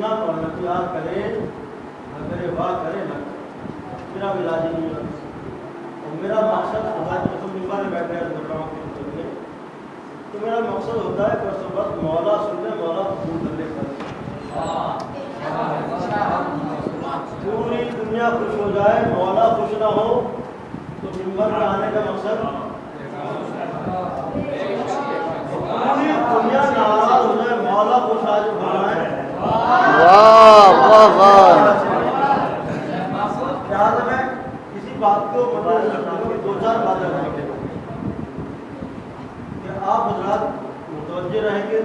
نہ پڑھنا کیا کرے نہ کرے واہ کرے نہ کرے میرا مزاج نہیں ہے اور میرا مقصد خدا کی قسم ممبر میں بیٹھے بول رہا ہوں تو میرا مقصد ہوتا ہے کہ بس مولا سننے مولا قبول کرنے کا پوری دنیا خوش ہو جائے مولا خوش نہ ہو تو ممبر میں آنے کا مقصد پوری دنیا ناراض ہو جائے مولا خوش آج ہو جائے لہٰذا میں کسی بات کو دو چار باتیں رہیں گے کہ آپ حضرات متوجہ رہیں گے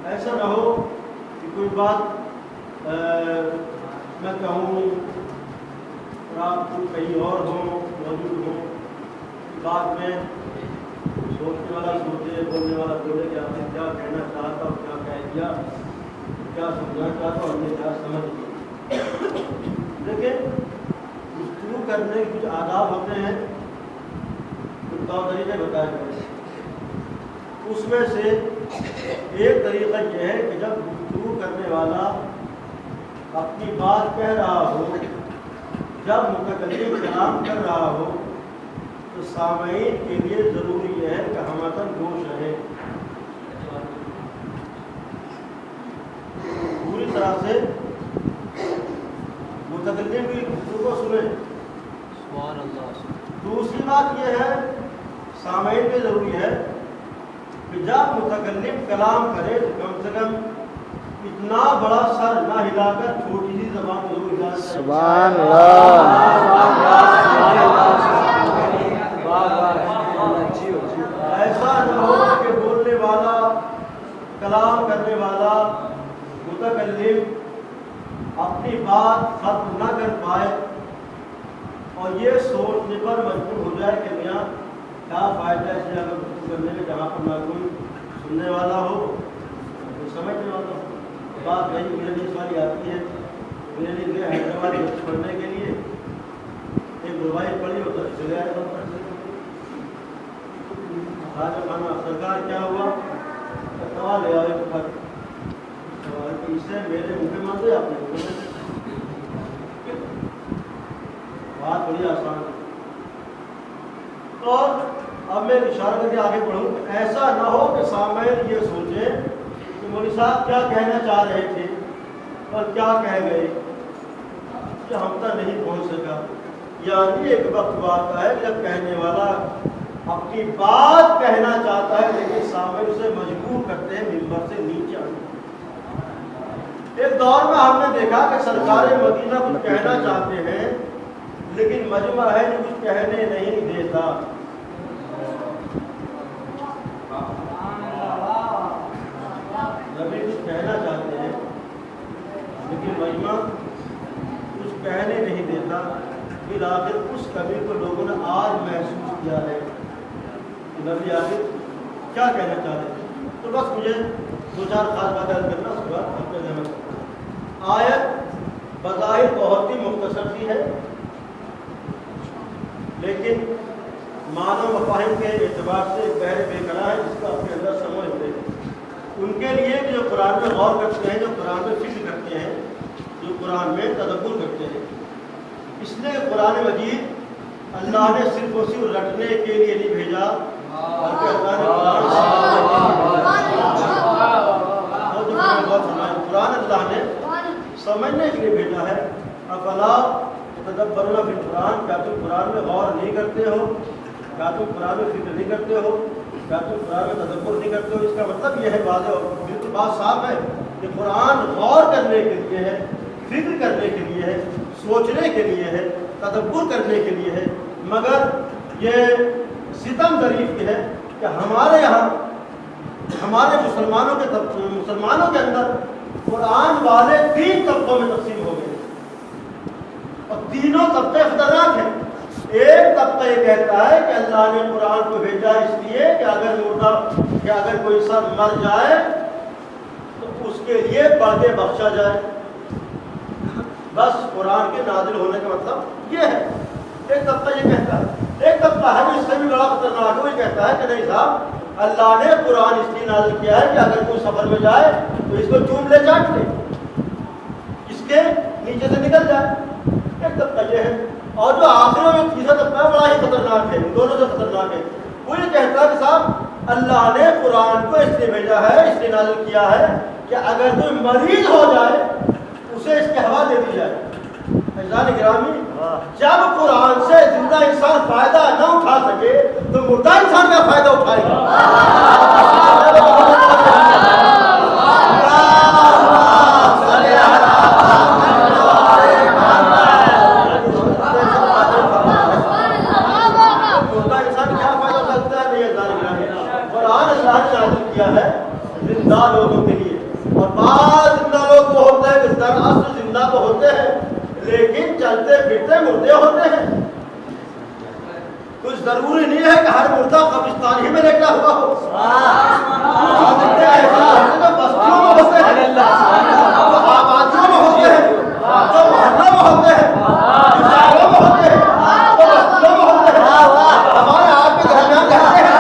ایسا نہ ہو کہ کوئی بات میں کہوں اور آپ کو کہیں اور ہوں موجود ہوں بات میں سوچنے والا سوچے بولنے والا بولے کہ آپ نے کیا کہنا چاہتا اور کیا کہہ دیا کیا سمجھنا چاہتا اور ہم نے کیا سمجھ لیا لیکن گفتگو کرنے کے کچھ آداب ہوتے ہیں کچھ طور طریقے بتائے گئے اس میں سے ایک طریقہ یہ ہے کہ جب گفتگو کرنے والا اپنی بات کہہ رہا ہو جب متکلم کلام کر رہا ہو تو سامعین کے لیے ضروری یہ ہے کہ ہمدن گوش رہے پوری طرح سے متکلم کی گفتگو کو سنیں دوسری بات یہ ہے سامعین کے ضروری ہے کہ جب متکلم کلام کرے تو کم سے کم اتنا بڑا سر نہ ہلا کر چھوٹی سی زبان ضرور ہلا کر سبحان ایسا نہ ہو کہ بولنے والا کلام کرنے والا متکلم اپنی بات ختم نہ کر پائے اور یہ سوچنے پر مجبور ہو جائے کہ میاں کیا فائدہ ہے اسے اگر گفتگو کرنے میں جہاں پر نہ کوئی سننے والا ہو کوئی سمجھنے والا ہو بات نہیں میرے لیے سواری آتی ہے میرے لیے گئے حیدرآباد پڑھنے کے لیے ایک روائی پڑھی ہوتا ہے چلے آئے راجہ خانہ سرکار کیا ہوا دوا لے آئے اس سے میرے منہ پہ مانتے آپ نے بات بڑی آسان ہے اور اب میں اشارہ کر کے آگے بڑھوں ایسا نہ ہو کہ سامعین یہ سوچے کہ مولوی صاحب کیا کہنا چاہ رہے تھے اور کیا کہہ گئے کہ ہم تک نہیں پہنچ سکا یعنی ایک وقت آتا ہے جب کہنے والا اپنی بات کہنا چاہتا ہے لیکن سامعین اسے مجبور کرتے ہیں منبر سے نیچے آنے ایک دور میں ہم نے دیکھا کہ سرکار مدینہ کچھ کہنا چاہتے ہیں لیکن مجمع ہے جو کچھ کہنے نہیں دیتا نبی کچھ کہنا چاہتے ہیں لیکن مجمع کچھ کہنے نہیں دیتا پھر آخر اس کمی کو لوگوں نے آج محسوس کیا ہے کہ نبی آخر کیا کہنا چاہتے ہیں تو بس مجھے دو چار خاص باتیں کرنا اس کے بعد اپنے ذہن میں آیت بظاہر بہت ہی مختصر سی ہے لیکن معنی و مفاہیم کے اعتبار سے بحر بے قرار ہے جس کو اپنے اندر سمجھتے ہیں ان کے لیے جو قرآن میں غور کرتے ہیں جو قرآن میں فکر کرتے ہیں جو قرآن میں تدبر کرتے ہیں اس لیے قرآن مجید اللہ نے صرف اور صرف رٹنے کے لیے نہیں بھیجا بلکہ قرآن اللہ نے سمجھنے کے لیے بھیجا ہے افلا تدبرون فی القرآن کیا تم قرآن میں غور نہیں کرتے ہو کیا تم قرآن میں فکر نہیں کرتے ہو کیا تم قرآن میں تدبر نہیں کرتے ہو اس کا مطلب یہ ہے واضح اور بالکل بات صاف ہے کہ قرآن غور کرنے کے لیے ہے فکر کرنے کے لیے ہے سوچنے کے لیے ہے تدبر کرنے کے لیے ہے مگر یہ ستم ظریف یہ ہے کہ ہمارے یہاں ہمارے مسلمانوں کے اندر قرآن والے 3 طبقوں میں تقسیم ہو گئے اور تینوں طبقے خطرناک ہیں ایک طبقہ یہ کہتا ہے کہ اللہ نے قرآن کو بھیجا اس لیے کہ اگر کوئی انسان مر جائے تو اس کے لیے پردے بخشا جائے بس قرآن کے نازل ہونے کا مطلب یہ ہے ایک طبقہ یہ کہتا ہے ایک طبقہ ہے جو اس سے بھی بڑا خطرناک ہے وہ یہ کہتا ہے کہ نہیں صاحب اللہ نے قرآن اس لیے نازل کیا ہے کہ اگر کوئی سفر میں جائے تو اس کو چوم لے چاٹ لے نتیجے سے نکل جائے. ایک طبقہ یہ ہے. اور جو آخر میں تیسرا طبقہ بڑا ہی خطرناک ہے, ان دونوں سے خطرناک ہے. وہ یہ کہتا ہے کہ صاحب اللہ نے قرآن کو اس لیے بھیجا ہے, اس لیے نازل کیا ہے کہ اگر کوئی مریض ہو جائے اسے اس کی ہوا دے دی جائے. عزیزان گرامی, جب قرآن سے زندہ انسان فائدہ نہ اٹھا سکے تو مردہ انسان کا فائدہ اٹھائے گا. مردہ انسان کیا فائدہ اٹھا سکتا ہے؟ نہیں. عزیزان گرامی, قرآن اللہ نے نازل کیا ہے زندہ لوگوں کے لیے. اور بعض زندہ لوگ وہ ہوتے ہیں کہ دراصل زندہ تو ہوتے ہیں لیکن چلتے پھرتے مردے ہوتے ہیں. کچھ ضروری نہیں ہے کہ ہر مردہ قبرستان ہی میں لیٹا ہوا ہو. بستیوں میں ہوتے ہیں, آبادیوں میں ہوتے ہیں, جو محلوں میں ہوتے ہیں, شہروں میں ہوتے ہیں, بستیوں میں ہوتے ہیں, ہمارے آپ کے درمیان رہتے ہیں.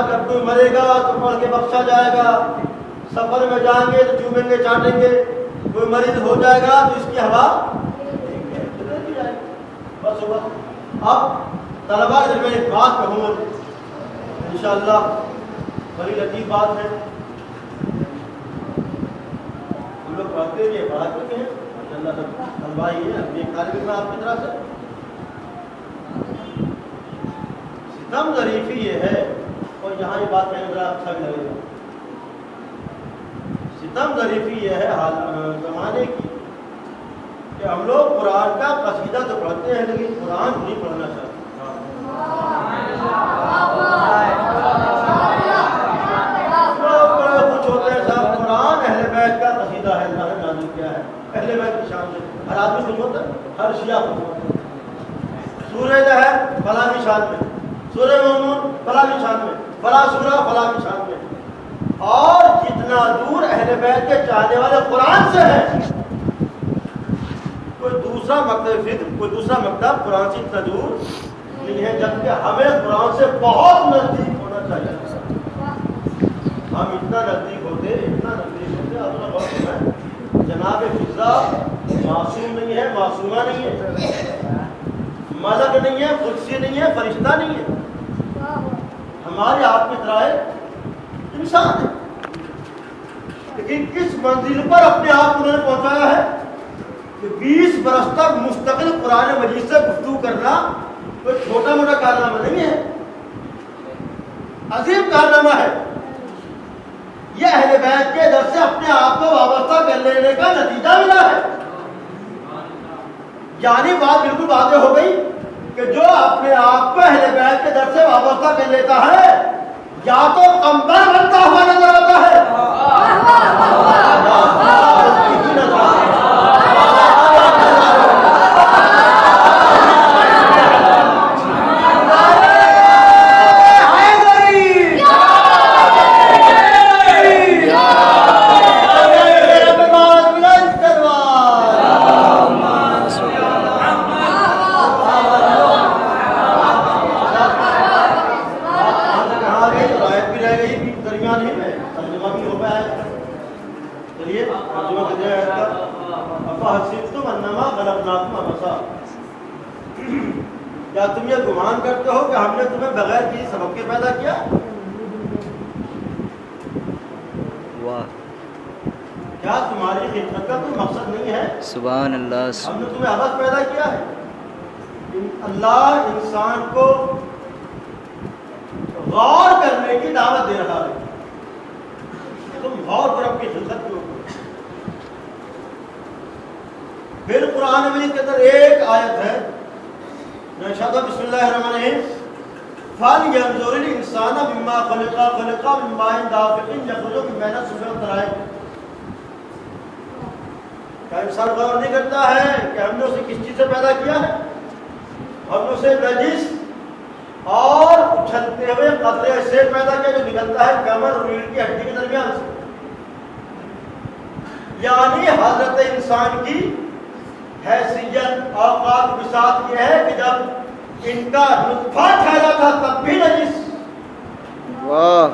جب کوئی مرے گا تو پڑھ کے بخشا جائے گا, سفر میں جائیں گے تو چومیں گے چاٹیں گے, کوئی مریض ہو جائے گا تو اس کی ہوا بس ہوگا. اب طلبا کے میں ایک بات کہوں انشاءاللہ, بڑی لطیف بات ہے. ہم لوگ پڑھتے ہیں پڑھا کرتے ہیں ماشاءاللہ, سب طلبا ہی ہے, ایک طالب علم آپ کی طرح سے. ستم ظریفی یہ ہے, اور یہاں یہ بات کہنے ذرا اچھا بھی لگے گا, ستم ظریفی یہ ہے حال زمانے کی کہ ہم لوگ قرآن کا قصیدہ تو پڑھتے ہیں لیکن قرآن نہیں پڑھنا چاہتے. لوگ بڑے خوش ہوتے ہیں صاحب قرآن اہل بیت کا قصیدہ ہے, اللہ نے نازل کیا ہے اہل بیت کی شان سے. ہر آدمی خوش ہوتا ہے, ہر شیعہ خوش ہوتا ہے. سورہ جو ہے فلاں کی شان میں, سورہ مومن فلاں کی شان میں, فلاں سورہ فلاں کی شان میں. اور جتنا دور اہل بیت کے چاہنے والے قرآن سے ہیں, کوئی دوسرا مکتب فکر, کوئی دوسرا مکتب قرآن سے اتنا دور نہیں ہے, جبکہ ہمیں قرآن سے بہت نزدیک ہونا چاہیے. ہم اتنا نزدیک ہوتے, اتنا نزدیک ہوتے. اپنا غور کریں, جناب فضا معصوم نہیں ہے, معصومہ نہیں ہے, ملک نہیں ہے, قدسی نہیں ہے, فرشتہ نہیں ہے, ہمارے آپ کی طرح انسان ہے. لیکن کس منزل پر اپنے آپ کو انہوں نے پہنچایا ہے کہ 20 برس تک مستقل قرآن مجید سے گفتگو کرنا کوئی چھوٹا موٹا کارنامہ نہیں ہے, عظیم کارنامہ ہے. یہ اہل بیت کے در سے اپنے آپ کو وابستہ کر لینے کا نتیجہ ملا ہے. یعنی بات بالکل واضح ہو گئی کہ جو اپنے آپ کو اہل بیت کے در سے وابستہ کر لیتا ہے یا تو کمبر بنتا ہوا نظر آتا ہے, کیا تم یہ گمان کرتے ہو کہ ہم نے تمہیں بغیر کسی سبب کے پیدا کیا؟ کیا تمہاری خدمت کا کوئی مقصد نہیں ہے؟ سبحان اللہ. ہم نے تمہیں عبث پیدا کیا ہے. اللہ انسان کو غور کرنے کی دعوت دے رہا ہے کہ تم غور کرو اپنی خدمت کے اوپر. پھر قرآن مجید کے اندر ایک آیت ہے, بسم اللہ الرحمن الرحیم, فَلْيَنْظُرِ الْإِنسَانَ مِمَّا خَلَقَ مِن مَّاءٍ دَافِقٍ يَخْرُجُ مِن بَيْنِ الصُّلْبِ وَالتَّرَائِبِ. کیا انسان غور نہیں کرتا ہے کہ ہم نے اسے کس چیز سے پیدا کیا ہے؟ ہم نے اسے نجس اور اچھلتے ہوئے قطرے سے پیدا کیا جو نکلتا ہے کمر اور ریڑھ کی ہڈی کے درمیان سے. یعنی حضرت انسان کی حیثیت اوقات بساط یہ ہے کہ جب ان کا نطفہ ٹھہرا تھا تب بھی نجس. واہ.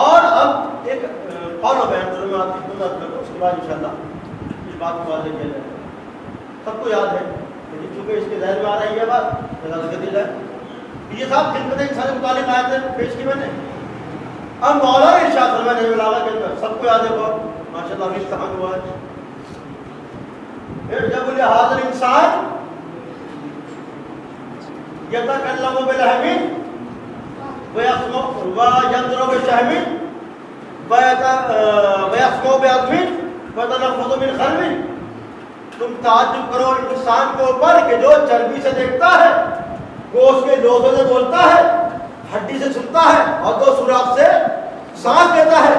اور اب ایک قول و بیان میں آپ کی خدمت کروں، اس کے بعد انشاءاللہ اس بات کو واضح کیا جائے. سب کو یاد ہے لیکن چونکہ اس کے ذہن میں آ رہی ہے بات ذکر دی جائے. یہ صاحب خدمت انسان کے متعلق آیتیں پیش کی میں نے. اب مولانا ارشاد فرمایا نبی اللہ کے اندر سب کو یاد ہے بہت ماشاءاللہ ابھی کہاں ہوا ہے. پھر جب بولے حاضر انسان یتکلم بلحم وینظر بشحم ویسمع بعظم ویتلفظ من خلم. تم تعجب کرو انسان کے اوپر کہ جو چربی سے دیکھتا ہے، گوشت کے لوزوں سے بولتا ہے، ہڈی سے سنتا ہے اور دو سوراخ سے سانس لیتا ہے.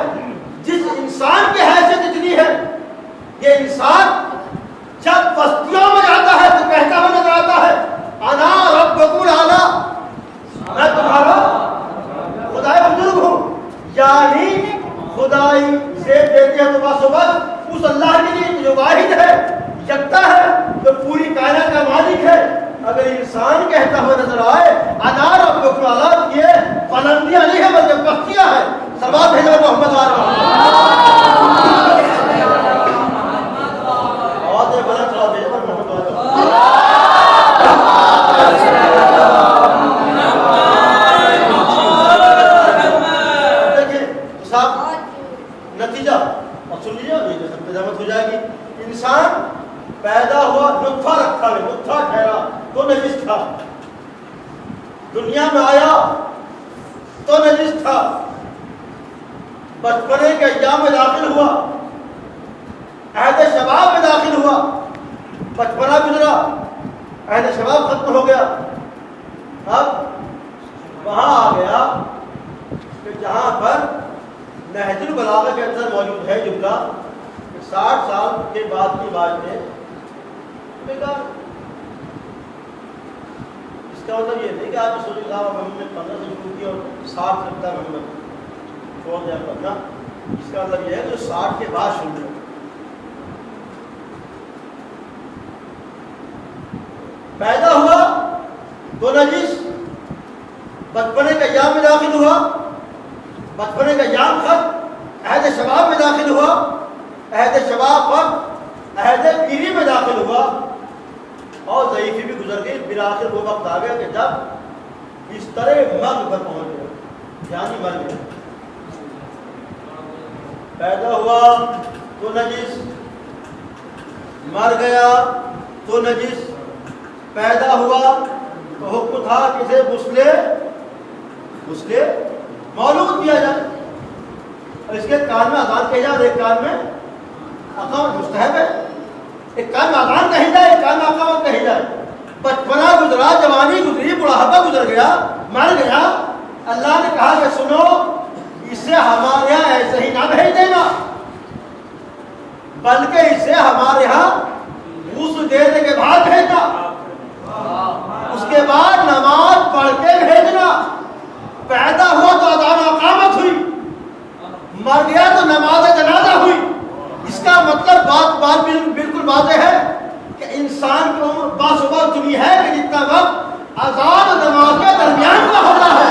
جس انسان کی حیثیت اتنی ہے، یہ انسان جب بستیوں میں جاتا ہے تو کہتا ہوا نظر آتا ہے انا ربکم الاعلی، میں تمہارا خدائے بزرگ ہوں. یعنی خدائی سے دیتے ہیں تو بس اس اللہ کے لیے جو واحد ہے، یکتا ہے، جو پوری کائنات کا مالک ہے. اگر انسان کہتا ہوا نظر آئے انا ربکم الاعلی، یہ بلندیاں نہیں ہے بلکہ پختیاں ہیں. صلوات بھیجو محمد وعلیہ نتیجہ اور سن لیجیے ہو جائے گی. انسان پیدا ہوا، نطفہ رکھا ہے، نطفہ ٹھہرا تو نجس تھا. دنیا میں آیا تو نجس تھا. بچپنے کے ایام میں داخل ہوا، عہد شباب میں داخل ہوا، بچپنا گزرا، عہد شباب ختم ہو گیا. اب وہاں آ گیا کہ جہاں پر نہج البلاغہ کے اندر موجود ہے جملہ 60 سال کے بعد کی بات ہے. اس کا مطلب یہ نہیں کہ آپ سوچے صاحب ہم نے 15 سے شروع کی اور 60 سنتا محمد چھوڑ دیا پڑھنا. اس کا مطلب یہ ہے جو 60 کے بعد شروع ہے. پیدا ہوا تو نجس، بچپنے کا ایام میں داخل ہوا، بچپنے کا ایام ختم، عہد شباب میں داخل ہوا، عہد شباب پر عہد پیری میں داخل ہوا اور ضعیفی بھی گزر گئی. بالآخر وہ وقت آ گیا کہ جب بستر مرگ پر پہنچ گیا، یعنی مر گیا. پیدا ہوا تو نجس، مر گیا تو نجس. پیدا ہوا تو حکم تھا کسے غسلے مولود کیا جائے. اور اس کے کان میں اذان کہی جائے، ایک کان میں اقامت مستحب ہے. ایک کان میں اذان کہی جائے، ایک کان میں اقامت کہی جائے. بچپنا گزرا، جوانی گزری، بڑھاپا گزر گیا، مر گیا. اللہ نے کہا کہ سنو اسے ہمارے یہاں ایسے ہی نہ بھیج دینا، بلکہ اسے ہمارے یہاں غسل دینے کے بعد بھیجنا، اس کے بعد نماز پڑھ کے بھیجنا. پیدا ہوا تو اذان اقامت ہوئی، مر گیا تو نماز جنازہ ہوئی. اس کا مطلب بات بالکل واضح ہے کہ انسان کی عمر باسبا اتنی ہے کہ جتنا وقت اذان اور نماز کے درمیان کا ہوتا ہے.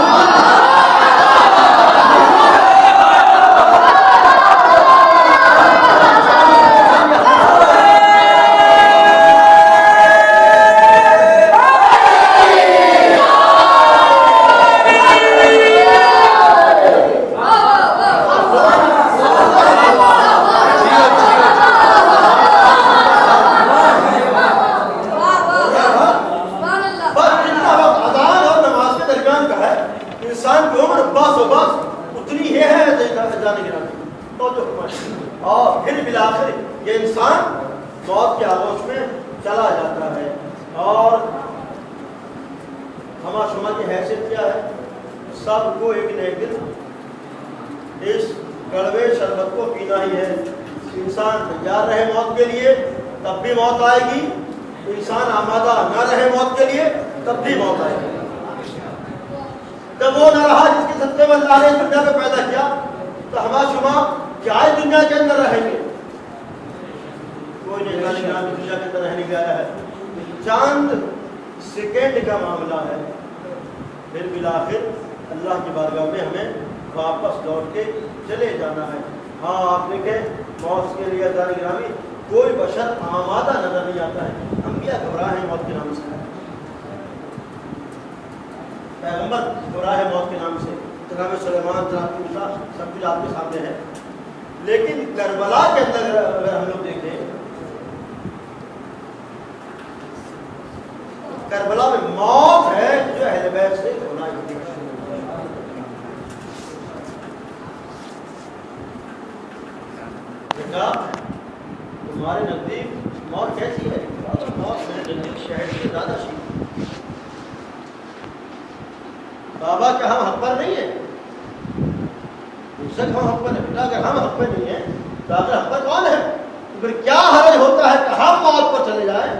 اور پھر بالآخر یہ انسان موت کے آغوش میں چلا جاتا ہے. اور ہما شما کی حیثیت کیا ہے؟ سب کو ایک نہ ایک دن اس کڑوے شربت کو پینا ہی ہے. انسان تیار رہے موت کے لیے تب بھی موت آئے گی، انسان آمادہ نہ رہے موت کے لیے تب بھی موت آئے گی. جب وہ نہ رہا جس کے صدقے میں اللہ نے اس دنیا کو پیدا کیا تو ہما شما کیا اس دنیا کے اندر رہیں گے؟ کوئی نہیں دنیا کے اندر رہنے گیا ہے، چاند سیکنڈ کا معاملہ ہے، پھر بالآخر اللہ کی بارگاہ میں ہمیں واپس لوٹ کے چلے جانا ہے۔ ہاں آپ نے کہ موت کے لیے عزیزان گرامی کوئی بشر آمادہ نظر نہیں آتا ہے، انبیاء گھبراہ ہیں موت کے نام سے، پیغمبر گھبراہ ہے موت کے نام سے، جناب سلیمان، جناب موسیٰ، سب کچھ آپ کے سامنے ہے۔ لیکن کربلا کے اندر اگر ہم لوگ دیکھیں، کربلا میں موت ہے جو اہل بیت سے ہونا ہی ہے۔ دیکھا تمہارے نزدیک موت کیسی ہے؟ موت میرے نزدیک شہر سے زیادہ شیل۔ بابا کیا ہم حق پر نہیں ہیں؟ ہم حق پر نہیں، اگر ہم حق پر نہیں ہیں تو آخر حق پر کون ہے؟ تو پھر کیا حرج ہوتا ہے کہ ہم موت پر چلے جائیں؟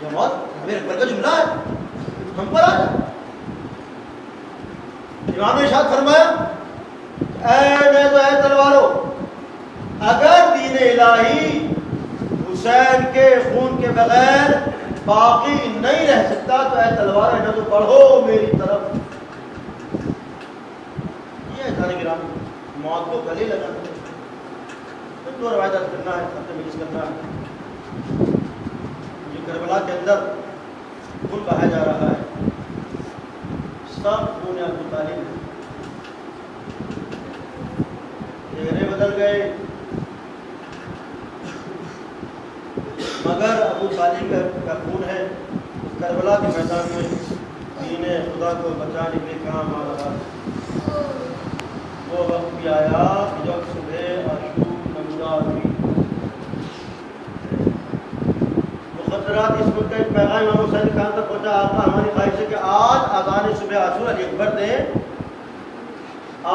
یہ موت ہمیں اکبر کا جملہ ہے، ہم پر آ جائے۔ امام نے ارشاد فرمایا اے نیزو اے تلوارو، اگر دین الہی حسین کے خون کے بغیر باقی نہیں رہ سکتا تو اے تلوار ہے تو بڑھو میری طرف۔ یہ ہے گرامی موت کو گلے لگانا ہے، پھر دو روایات کرنا ہے، تمیز کرنا ہے۔ یہ کربلا کے اندر خون بہایا جا رہا ہے، سب خون ابو طالب، چہرے بدل گئے مگر ابو طالب کا خون ہے۔ کربلا کے میدان میں دین خدا کو بچانے کے کام آ رہا ہے۔ وہ وقت بھی آیا کہ جب صبح عاشور نمودار ہوئی، مخدرات اس وقت کا ایک پیغام امام حسین خان تک پہنچا، آقا ہماری خواہش ہے کہ آج اذان صبح عاشور علی اکبر دیں،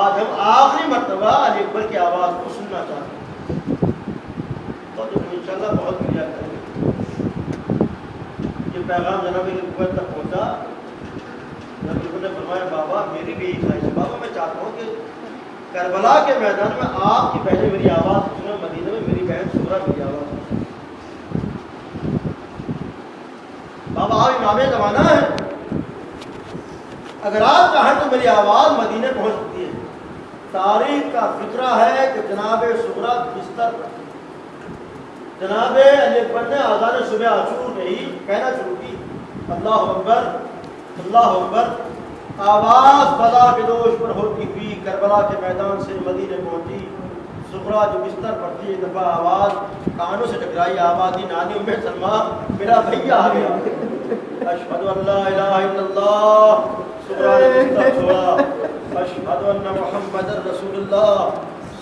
آج ہم آخری مرتبہ علی اکبر کی آواز کو سننا چاہتے ہیں، تو انشاءاللہ بہت ملیا کریں گے۔ یہ پیغام جناب اکبر تک پہنچا، جناب اکبر نے فرمایا بابا میری بھی یہی خواہش ہے، بابا میں چاہتا ہوں کہ کربلا کے میدان میں آپ کی پہلے میری آواز سنیں، مدینہ میں میری بہن سغرا میری آواز سنیں۔ بابا آپ امام زمانہ ہے، اگر آپ چاہیں تو میری آواز مدینے پہنچ سکتی ہے۔ تاریخ کا فکرہ ہے کہ جناب سغرا بستر پر، جناب علی اکبر نے آذان صبح عاشور میں ہی کہنا شروع کی اللہ اکبر اللہ اکبر، آواز فضا کے دوش پر ہوتی ہوئی کربلا کے میدان سے مدینے پہنچی۔ سغرا جو بستر پر تھی ایک دفعہ آواز کانوں سے ٹکرائی، آواز دی نانی ام سلمہ میرا بھیا آ گیا، اشہد ان لا الہ الا اللہ۔ سغرا نے بستر چھوڑا، اشہد ان محمد رسول اللہ۔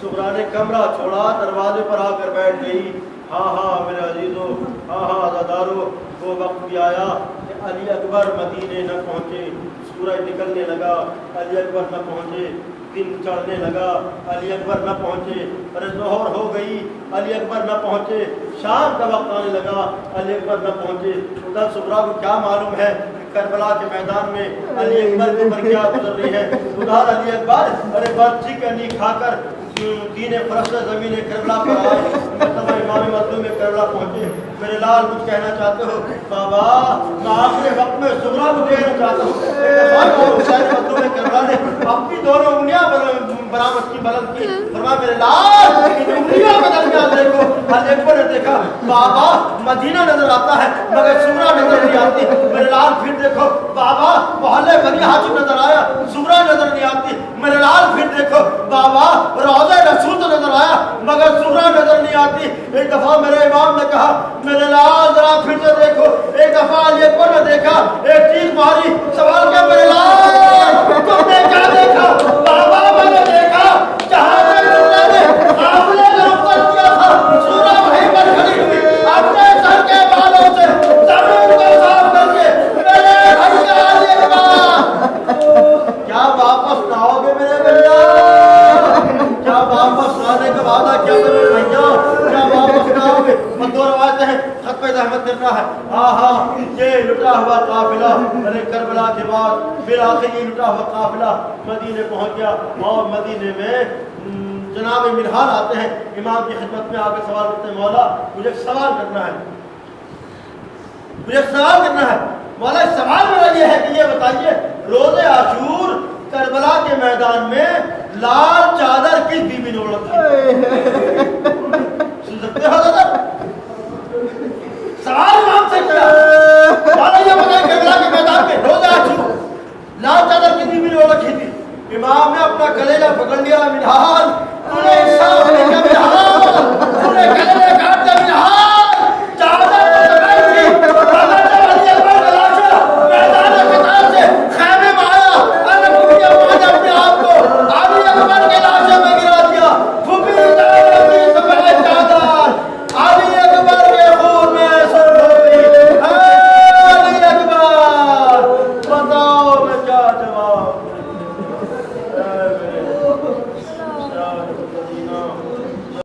سغرا نے کمرہ چھوڑا، دروازے پر آ کر بیٹھ گئی۔ ہاں ہاں میرے عزیزو، ہاں ہاں عزادارو، وہ وقت بھی آیا کہ علی اکبر مدینے نہ پہنچے، سورج نکلنے لگا، علی اکبر نہ پہنچے، دن چڑھنے لگا، علی اکبر نہ پہنچے، ارے ظہر ہو گئی، علی اکبر نہ پہنچے، شام کا وقت آنے لگا، علی اکبر نہ پہنچے۔ ادھر سغرا کو کیا معلوم ہے کربلا کے میدان میں علی اکبر کے اوپر کیا گزر رہی ہے۔ ادھر علی اکبر ارے بچی کنی کھا کر دین فرشتہ زمین کربلا پر آئے، مطلب امام مظلوم کربلا پہنچے۔ میرے لال کچھ کہنا چاہتے ہو؟ بابا میں آخری وقت میں سغرا کو دیکھنا چاہتا ہوں۔ حسین مظلوم کربلا نے اپنی دونوں انگلیاں برآمد کی، بلند کی، فرمایا میرے لال ان انگلیوں کے درمیان دیکھو۔ علی اکبر نے دیکھا بابا مدینہ نظر آتا ہے مگر سغرا نظر نہیں آتی۔ میرے لال پھر دیکھو بابا محلے بنی ہاشم نظر آیا، سغرا نظر نہیں آتی۔ میرے لال پھر دیکھو بابا روضہ رسول تو نظر آیا مگر سغرا نظر نہیں آتی۔ ایک دفعہ میرے امام نے کہا میرے لال ذرا پھر سے دیکھو۔ ایک دفعہ علی اکبر نے دیکھا، ایک چیز ماری، سوال کیا میرے لال تم نے کیا دیکھا؟ بابا میں نے دیکھا جہاں سے اللہ نے قافلے کا رخصت کیا تھا، سغرا وہیں پر کھڑی ہوئی، اپنے سر کے بالوں سے زمین کو صاف کر کے میرے بھیا علی اکبر کیا واپس نہ آؤ گے میرے بھیا؟ کیا واپس آنے کا وعدہ کیا میرے بھیا؟ کیا واپس نہ آؤ گے؟ دو روایتیں ہیں، خط پہ زحمت کرنا ہے۔ ہاں ہاں یہ لٹا ہوا قافلہ، ارے کربلا کے بعد پھر آخر یہ لٹا ہوا قافلہ مدینے پہنچ گیا، اور مدینے میں جناب منہال آتے ہیں، امام کی خدمت میں آ کے سوال کرتے ہیں، مولا مجھے ایک سوال کرنا ہے، مجھے ایک سوال کرنا ہے مولا۔ سوال میرا یہ ہے کہ یہ بتائیے روز عاشور کربلا کے میدان میں لال چادر کس بیوی نے اوڑھ رکھی؟ سن سکتے ہو دادا؟ سوال امام سے کیا مولا یہ بتائیں کربلا کے میدان میں روز عاشور لال چادر کس بیوی نے اوڑھ رکھی تھی؟ امام نے اپنا کلیجہ پکڑ لیا، منہال